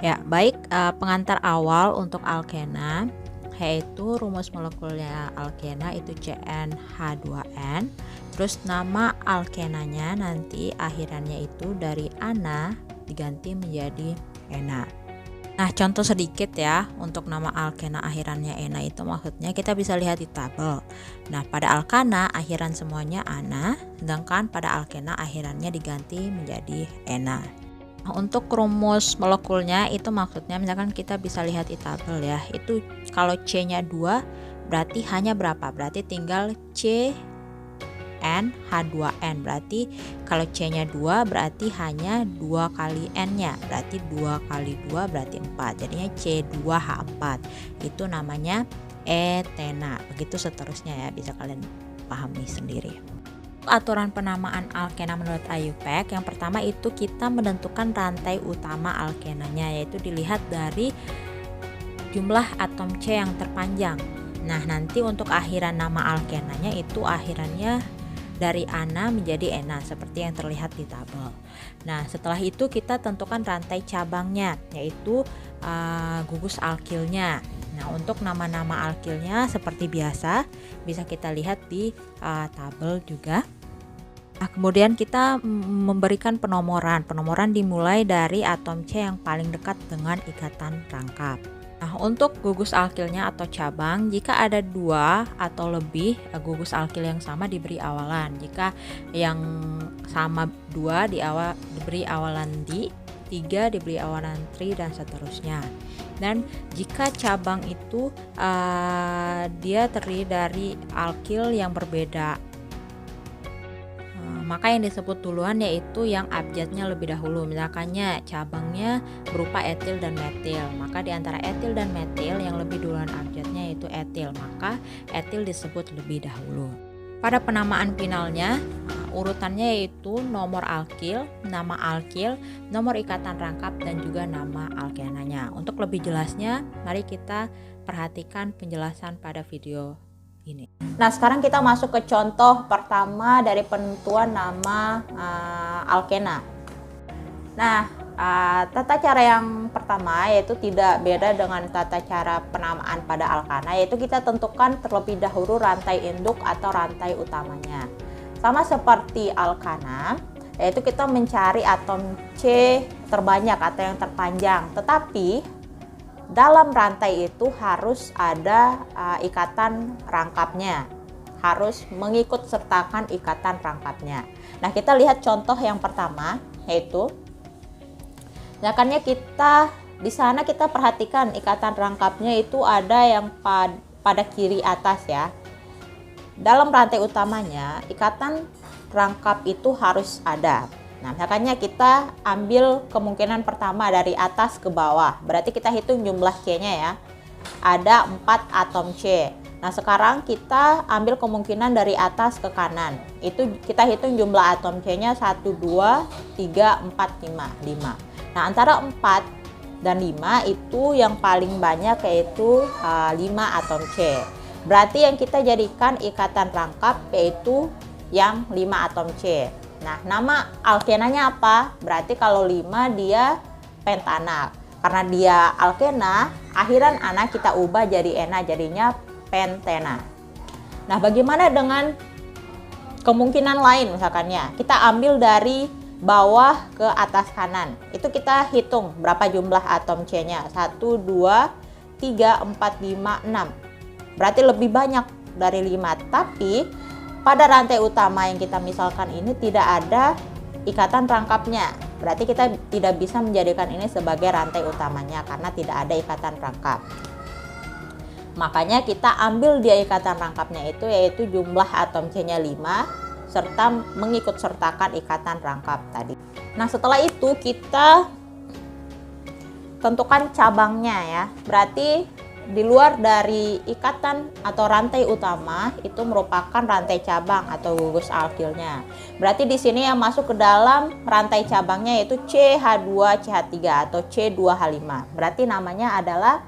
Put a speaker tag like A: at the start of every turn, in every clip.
A: Ya, baik, pengantar awal untuk alkena yaitu rumus molekulnya alkena itu CnH2n. Terus nama alkenanya nanti akhirannya itu dari ana diganti menjadi ena. Nah, contoh sedikit ya untuk nama alkena akhirannya ena itu maksudnya kita bisa lihat di tabel. Nah, pada alkana akhiran semuanya ana, sedangkan pada alkena akhirannya diganti menjadi ena. Nah, untuk rumus molekulnya itu maksudnya misalkan kita bisa lihat di tabel ya. Itu kalau C-nya 2 berarti hanya berapa? Berarti tinggal C N H2N. Berarti kalau C-nya 2 berarti hanya 2 kali N-nya. Berarti 2 kali 2 berarti 4. Jadinya C2H4. Itu namanya etena. Begitu seterusnya ya, bisa kalian pahami sendiri. Aturan penamaan alkena menurut IUPAC, yang pertama itu kita menentukan rantai utama alkenanya, yaitu dilihat dari jumlah atom C yang terpanjang. Nah, nanti untuk akhiran nama alkenanya itu akhirannya dari ana menjadi ena seperti yang terlihat di tabel. Nah, setelah itu kita tentukan rantai cabangnya, yaitu gugus alkilnya. Nah, untuk nama-nama alkilnya seperti biasa bisa kita lihat di tabel juga. Nah, kemudian kita memberikan penomoran. Penomoran dimulai dari atom C yang paling dekat dengan ikatan rangkap. Nah, untuk gugus alkilnya atau cabang, jika ada 2 atau lebih gugus alkil yang sama diberi awalan. Jika yang sama 2 diberi awalan di, 3 diberi awalan tri, dan seterusnya. Dan jika cabang itu dia terdiri dari alkil yang berbeda, maka yang disebut duluan yaitu yang abjadnya lebih dahulu. Misalkannya cabangnya berupa etil dan metil, maka di antara etil dan metil yang lebih duluan abjadnya yaitu etil, maka etil disebut lebih dahulu. Pada penamaan finalnya, urutannya yaitu nomor alkil, nama alkil, nomor ikatan rangkap, dan juga nama alkenanya. Untuk lebih jelasnya, mari kita perhatikan penjelasan pada video ini. Nah, sekarang kita masuk ke contoh pertama dari penentuan nama alkena. Nah, tata cara yang pertama yaitu tidak beda dengan tata cara penamaan pada alkana, yaitu kita tentukan terlebih dahulu rantai induk atau rantai utamanya. Sama seperti alkana, yaitu kita mencari atom C terbanyak atau yang terpanjang, tetapi dalam rantai itu harus ada ikatan rangkapnya, harus mengikut sertakan ikatan rangkapnya. Nah, kita lihat contoh yang pertama, yaitu misalkannya kita di sana kita perhatikan ikatan rangkapnya itu ada yang pada kiri atas ya. Dalam rantai utamanya ikatan rangkap itu harus ada. Nah, misalkannya kita ambil kemungkinan pertama dari atas ke bawah, berarti kita hitung jumlah C-nya ya. Ada 4 atom C. Nah, sekarang kita ambil kemungkinan dari atas ke kanan. Itu kita hitung jumlah atom C-nya 1, 2, 3, 4, 5. Nah, antara 4 dan 5 itu yang paling banyak yaitu 5 atom C. Berarti yang kita jadikan ikatan rangkap yaitu yang 5 atom C. Nah, nama alkenanya apa? Berarti kalau 5 dia pentana. Karena dia alkena, akhiran ana kita ubah jadi ena, jadinya pentena. Nah, bagaimana dengan kemungkinan lain misalkannya? Kita ambil dari bawah ke atas kanan. Itu kita hitung berapa jumlah atom C-nya. 1, 2, 3, 4, 5, 6. Berarti lebih banyak dari 5. Tapi pada rantai utama yang kita misalkan ini tidak ada ikatan rangkapnya. Berarti kita tidak bisa menjadikan ini sebagai rantai utamanya karena tidak ada ikatan rangkap. Makanya kita ambil dia ikatan rangkapnya itu yaitu jumlah atom C-nya 5 serta mengikut sertakan ikatan rangkap tadi. Nah, setelah itu kita tentukan cabangnya ya. Berarti di luar dari ikatan atau rantai utama itu merupakan rantai cabang atau gugus alkilnya. Berarti di sini yang masuk ke dalam rantai cabangnya yaitu CH2CH3 atau C2H5. Berarti namanya adalah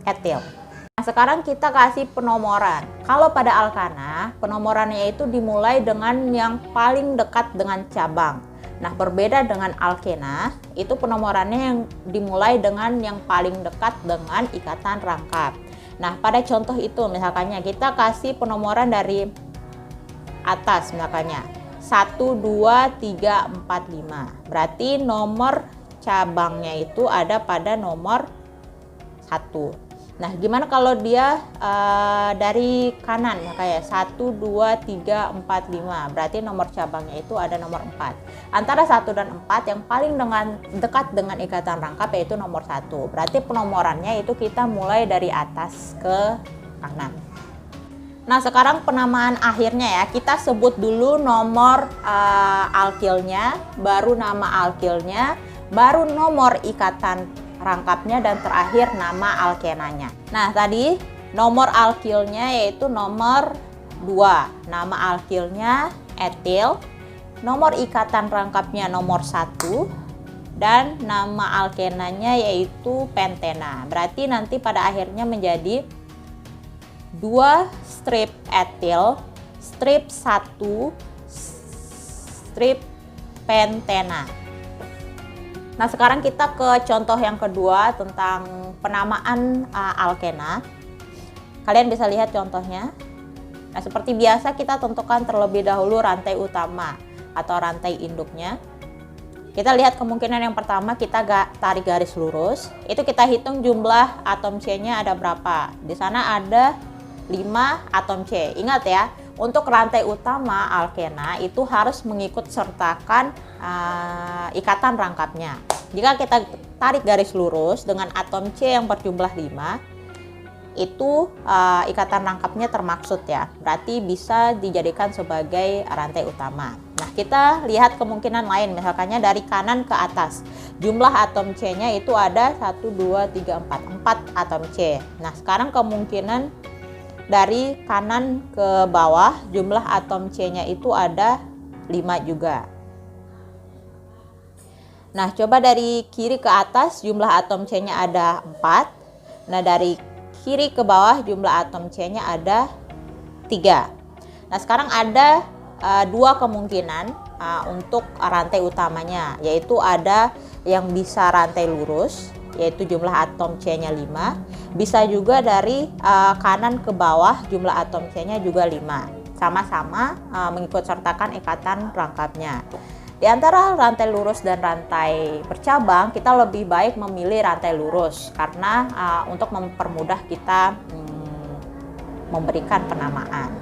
A: etil. Nah, sekarang kita kasih penomoran. Kalau pada alkana, penomorannya itu dimulai dengan yang paling dekat dengan cabang. Nah, berbeda dengan alkena, itu penomorannya yang dimulai dengan yang paling dekat dengan ikatan rangkap. Nah, pada contoh itu misalkannya kita kasih penomoran dari atas misalkannya 1, 2, 3, 4, 5. Berarti nomor cabangnya itu ada pada nomor 1. Nah, gimana kalau dia dari kanan ya kayak 1, 2, 3, 4, 5. Berarti nomor cabangnya itu ada nomor 4. Antara 1 dan 4 yang paling dekat dengan ikatan rangkap yaitu nomor 1. Berarti penomorannya itu kita mulai dari atas ke kanan. Nah, sekarang penamaan akhirnya ya. Kita sebut dulu nomor alkilnya, baru nama alkilnya, baru nomor ikatan rangkapnya, dan terakhir nama alkenanya. Nah, tadi nomor alkilnya yaitu nomor 2. Nama alkilnya etil, nomor ikatan rangkapnya nomor 1, dan nama alkenanya yaitu pentena. Berarti nanti pada akhirnya menjadi 2 strip etil, strip 1, strip pentena. Nah, sekarang kita ke contoh yang kedua tentang penamaan alkena. Kalian bisa lihat contohnya. Nah, seperti biasa kita tentukan terlebih dahulu rantai utama atau rantai induknya. Kita lihat kemungkinan yang pertama, kita tarik garis lurus. Itu kita hitung jumlah atom C-nya ada berapa. Di sana ada 5 atom C. Ingat ya, untuk rantai utama alkena itu harus mengikut sertakan ikatan rangkapnya. Jika kita tarik garis lurus dengan atom C yang berjumlah 5, itu ikatan rangkapnya termaksud ya. Berarti bisa dijadikan sebagai rantai utama. Nah, kita lihat kemungkinan lain, misalkannya dari kanan ke atas. Jumlah atom C-nya itu ada 1, 2, 3, 4 atom C. Nah, sekarang kemungkinan dari kanan ke bawah jumlah atom C-nya itu ada 5 juga. Nah, coba dari kiri ke atas jumlah atom C-nya ada 4. Nah, dari kiri ke bawah jumlah atom C-nya ada 3. Nah, sekarang ada 2 kemungkinan untuk rantai utamanya, yaitu ada yang bisa rantai lurus, yaitu jumlah atom C-nya 5. Bisa juga dari kanan ke bawah jumlah atom C-nya juga 5. Sama-sama mengikut sertakan ikatan rangkapnya. Di antara rantai lurus dan rantai bercabang, kita lebih baik memilih rantai lurus karena untuk mempermudah kita memberikan penamaan.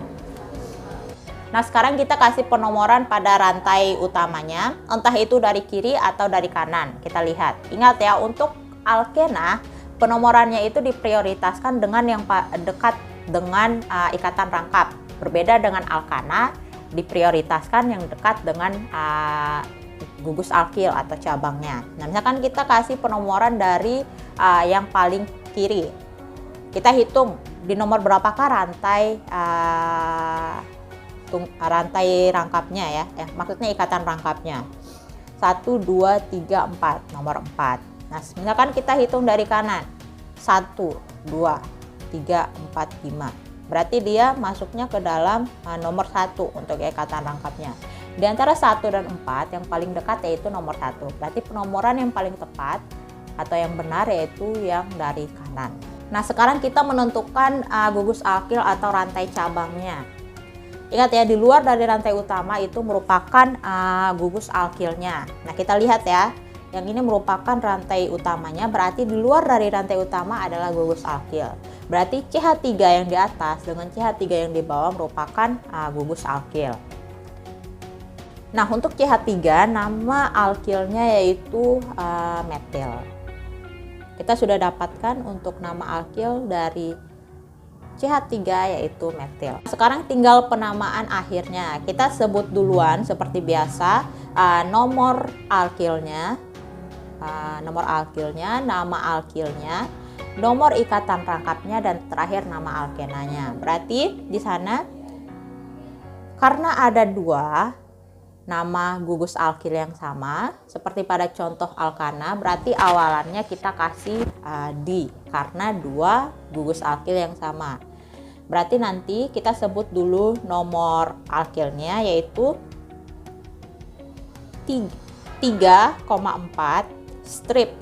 A: Nah, sekarang kita kasih penomoran pada rantai utamanya, entah itu dari kiri atau dari kanan. Kita lihat. Ingat ya, untuk alkena penomorannya itu diprioritaskan dengan yang dekat dengan ikatan rangkap. Berbeda dengan alkana, diprioritaskan yang dekat dengan gugus alkil atau cabangnya. Nah, misalkan kita kasih penomoran dari yang paling kiri. Kita hitung di nomor berapakah rantai rangkapnya ya. Maksudnya ikatan rangkapnya. 1, 2, 3, 4, nomor 4. Nah, misalkan kita hitung dari kanan. 1, 2, 3, 4, 5. Berarti dia masuknya ke dalam nomor 1 untuk ikatan rangkapnya. Di antara 1 dan 4 yang paling dekat yaitu nomor 1. Berarti penomoran yang paling tepat atau yang benar yaitu yang dari kanan. Nah, sekarang kita menentukan gugus alkil atau rantai cabangnya. Ingat ya, di luar dari rantai utama itu merupakan gugus alkilnya. Nah, kita lihat ya. Yang ini merupakan rantai utamanya, berarti di luar dari rantai utama adalah gugus alkil. Berarti CH3 yang di atas dengan CH3 yang di bawah merupakan gugus alkil. Nah, untuk CH3 nama alkilnya yaitu metil. Kita sudah dapatkan untuk nama alkil dari CH3 yaitu metil. Sekarang tinggal penamaan akhirnya. Kita sebut duluan seperti biasa nomor alkilnya, nama alkilnya, nomor ikatan rangkapnya, dan terakhir nama alkenanya. Berarti di sana karena ada 2 nama gugus alkil yang sama, seperti pada contoh alkana, berarti awalannya kita kasih di karena 2 gugus alkil yang sama. Berarti nanti kita sebut dulu nomor alkilnya yaitu 3,4 strip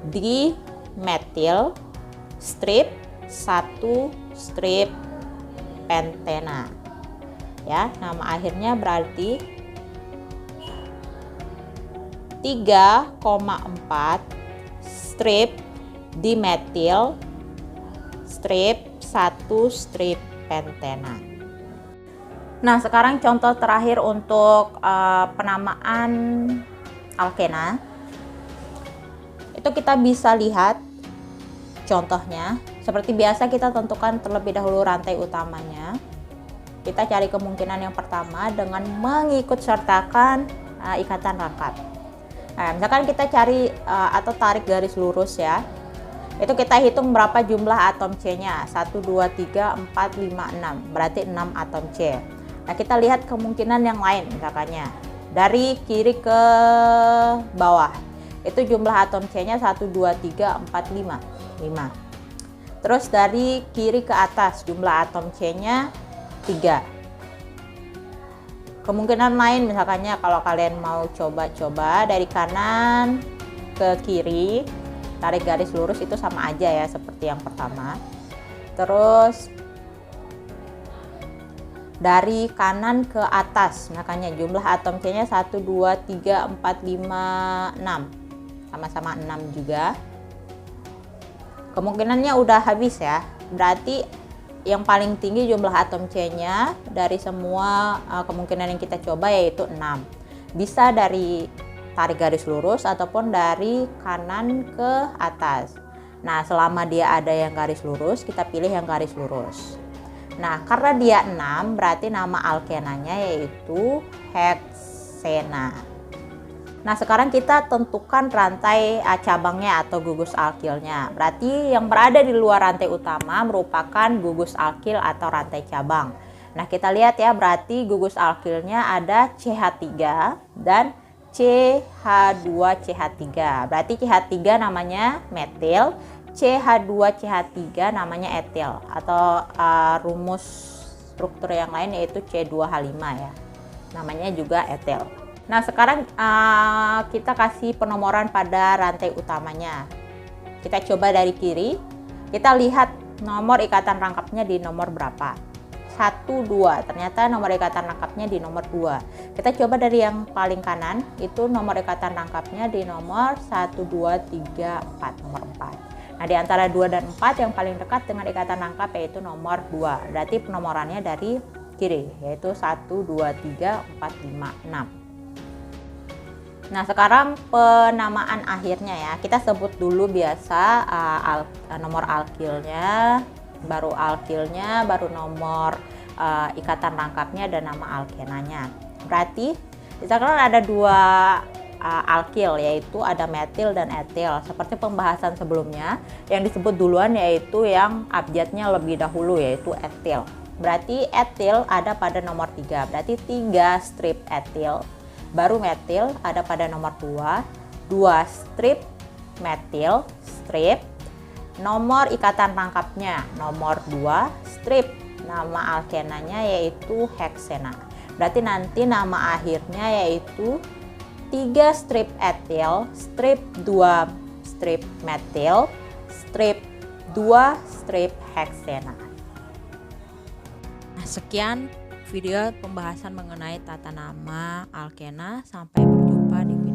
A: dimetil, strip 1 strip pentena. Ya, nama akhirnya berarti 3,4 strip dimetil, strip 1 strip pentena. Nah, sekarang contoh terakhir untuk penamaan alkena. Itu kita bisa lihat contohnya. Seperti biasa kita tentukan terlebih dahulu rantai utamanya. Kita cari kemungkinan yang pertama dengan mengikut sertakan ikatan rangkap. Nah, misalkan kita cari atau tarik garis lurus ya. Itu kita hitung berapa jumlah atom C-nya. 1, 2, 3, 4, 5, 6. Berarti 6 atom C. Nah, kita lihat kemungkinan yang lain misalkannya. Dari kiri ke bawah. Itu jumlah atom C-nya 1, 2, 3, 4, 5. 5. Terus dari kiri ke atas jumlah atom C-nya 3. Kemungkinan lain misalkannya kalau kalian mau coba-coba dari kanan ke kiri, tarik garis lurus itu sama aja ya seperti yang pertama. Terus dari kanan ke atas, makanya jumlah atom C-nya 1, 2, 3, 4, 5, 6. Sama-sama 6 juga. Kemungkinannya udah habis ya. Berarti yang paling tinggi jumlah atom C-nya dari semua kemungkinan yang kita coba yaitu 6. Bisa dari tarik garis lurus ataupun dari kanan ke atas. Nah, selama dia ada yang garis lurus, kita pilih yang garis lurus. Nah, karena dia 6, berarti nama alkenanya yaitu heksena. Nah, sekarang kita tentukan rantai cabangnya atau gugus alkilnya. Berarti yang berada di luar rantai utama merupakan gugus alkil atau rantai cabang. Nah, kita lihat ya, berarti gugus alkilnya ada CH3 dan CH2CH3. Berarti CH3 namanya metil, CH2CH3 namanya etil, atau rumus struktur yang lain yaitu C2H5 ya. Namanya juga etil. Nah, sekarang kita kasih penomoran pada rantai utamanya. Kita coba dari kiri. Kita lihat nomor ikatan rangkapnya di nomor berapa. 1, 2. Ternyata nomor ikatan rangkapnya di nomor 2. Kita coba dari yang paling kanan. Itu nomor ikatan rangkapnya di nomor 1, 2, 3, 4. Nomor 4. Nah, di antara 2 dan 4 yang paling dekat dengan ikatan rangkap yaitu nomor 2. Berarti penomorannya dari kiri. Yaitu 1, 2, 3, 4, 5, 6. Nah, sekarang penamaan akhirnya ya. Kita sebut dulu biasa nomor alkilnya, baru nomor ikatan rangkapnya dan nama alkenanya. Berarti misalkan ada 2 alkil, yaitu ada metil dan etil. Seperti pembahasan sebelumnya, yang disebut duluan yaitu yang abjadnya lebih dahulu yaitu etil. Berarti etil ada pada nomor 3. Berarti 3 strip etil. Baru metil ada pada nomor 2, 2 strip metil, strip, nomor ikatan rangkapnya nomor 2, strip, nama alkenanya yaitu heksena. Berarti nanti nama akhirnya yaitu 3 strip etil, strip 2 strip metil, strip 2 strip heksena. Nah, sekian video pembahasan mengenai tata nama alkena. Sampai berjumpa di video